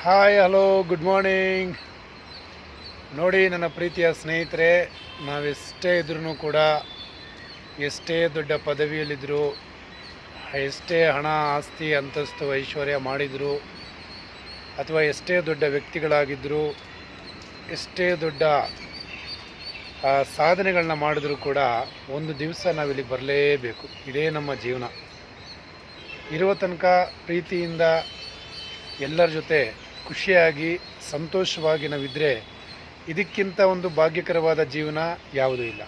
Hi hello good morning. ನೋಡಿ ನನ್ನ ಪ್ರೀತಿಯ ಸ್ನೇಹಿತರೆ, ನಾವೆಷ್ಟೇ ಇದ್ರೂ ಕೂಡ, ಎಷ್ಟೇ ದೊಡ್ಡ ಪದವಿಯಲ್ಲಿದ್ದರೂ, ಎಷ್ಟೇ ಹಣ ಆಸ್ತಿ ಅಂತಸ್ತು ಐಶ್ವರ್ಯ ಮಾಡಿದರೂ, ಅಥವಾ ಎಷ್ಟೇ ದೊಡ್ಡ ವ್ಯಕ್ತಿಗಳಾಗಿದ್ದರೂ, ಎಷ್ಟೇ ದೊಡ್ಡ ಸಾಧನೆಗಳನ್ನ ಮಾಡಿದ್ರೂ ಕೂಡ ಒಂದು ದಿವಸ ನಾವಿಲ್ಲಿ ಬರಲೇಬೇಕು. ಇದೇ ನಮ್ಮ ಜೀವನ. ಇರುವ ತನಕ ಪ್ರೀತಿಯಿಂದ ಎಲ್ಲರ ಜೊತೆ ಖುಷಿಯಾಗಿ ಸಂತೋಷವಾಗಿ ನಾವಿದ್ದರೆ ಇದಕ್ಕಿಂತ ಒಂದು ಭಾಗ್ಯಕರವಾದ ಜೀವನ ಯಾವುದೂ ಇಲ್ಲ.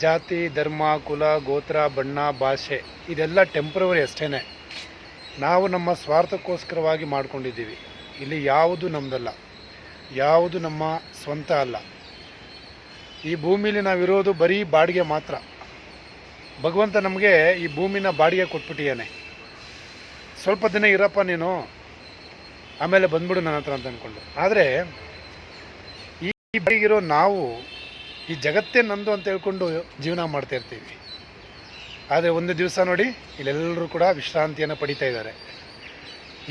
ಜಾತಿ, ಧರ್ಮ, ಕುಲ, ಗೋತ್ರ, ಬಣ್ಣ, ಭಾಷೆ ಇದೆಲ್ಲ ಟೆಂಪ್ರವರಿ ಅಷ್ಟೇ. ನಾವು ನಮ್ಮ ಸ್ವಾರ್ಥಕ್ಕೋಸ್ಕರವಾಗಿ ಮಾಡ್ಕೊಂಡಿದ್ದೀವಿ. ಇಲ್ಲಿ ಯಾವುದು ನಮ್ಮದಲ್ಲ, ಯಾವುದು ನಮ್ಮ ಸ್ವಂತ ಅಲ್ಲ. ಈ ಭೂಮಿಲಿ ನಾವಿರೋದು ಬರೀ ಬಾಡಿಗೆ ಮಾತ್ರ. ಭಗವಂತ ನಮಗೆ ಈ ಭೂಮಿನ ಬಾಡಿಗೆ ಕೊಟ್ಬಿಟ್ಟಿಯಾನೆ. ಸ್ವಲ್ಪ ದಿನ ಇರಪ್ಪ ನೀನು, ಆಮೇಲೆ ಬಂದ್ಬಿಡು ನನ್ನ ಹತ್ರ ಅಂತ ಅಂದ್ಕೊಂಡು. ಆದರೆ ಈ ಬಾಡಿಗಿರೋ ನಾವು ಈ ಜಗತ್ತೇ ನಂದು ಅಂತ ಹೇಳ್ಕೊಂಡು ಜೀವನ ಮಾಡ್ತಾ ಇರ್ತೀವಿ. ಆದರೆ ಒಂದು ದಿವಸ ನೋಡಿ, ಇಲ್ಲೆಲ್ಲರೂ ಕೂಡ ವಿಶ್ರಾಂತಿಯನ್ನು ಪಡಿತಾ ಇದ್ದಾರೆ.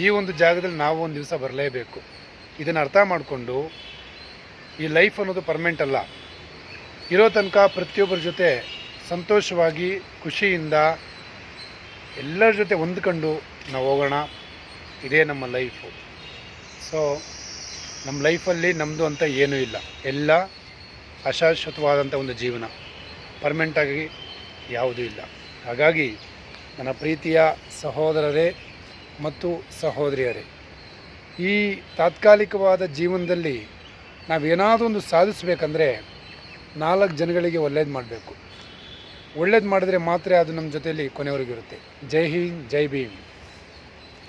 ಈ ಒಂದು ಜಾಗದಲ್ಲಿ ನಾವು ಒಂದು ದಿವಸ ಬರಲೇಬೇಕು. ಇದನ್ನು ಅರ್ಥ ಮಾಡಿಕೊಂಡು, ಈ ಲೈಫ್ ಅನ್ನೋದು ಪರ್ಮನೆಂಟ್ ಅಲ್ಲ. ಇರೋ ತನಕ ಪ್ರತಿಯೊಬ್ಬರ ಜೊತೆ ಸಂತೋಷವಾಗಿ ಖುಷಿಯಿಂದ ಎಲ್ಲರ ಜೊತೆ ಹೊಂದ್ಕೊಂಡು ನಾವು ಹೋಗೋಣ. ಇದೇ ನಮ್ಮ ಲೈಫು. ಸೊ ನಮ್ಮ ಲೈಫಲ್ಲಿ ನಮ್ಮದು ಅಂತ ಏನೂ ಇಲ್ಲ. ಎಲ್ಲ ಅಶಾಶ್ವತವಾದಂಥ ಒಂದು ಜೀವನ, ಪರ್ಮನೆಂಟಾಗಿ ಯಾವುದೂ ಇಲ್ಲ. ಹಾಗಾಗಿ ನನ್ನ ಪ್ರೀತಿಯ ಸಹೋದರರೇ ಮತ್ತು ಸಹೋದರಿಯರೇ, ಈ ತಾತ್ಕಾಲಿಕವಾದ ಜೀವನದಲ್ಲಿ ನಾವೇನಾದರೂ ಒಂದು ಸಾಧಿಸಬೇಕಂದ್ರೆ 4 ಜನಗಳಿಗೆ ಒಳ್ಳೇದು ಮಾಡಬೇಕು. ಒಳ್ಳೇದು ಮಾಡಿದ್ರೆ ಮಾತ್ರ ಅದು ನಮ್ಮ ಜೊತೆಯಲ್ಲಿ ಕೊನೆವರೆಗಿರುತ್ತೆ. ಜೈ ಹಿಂದ್, ಜೈ ಭೀಮ್.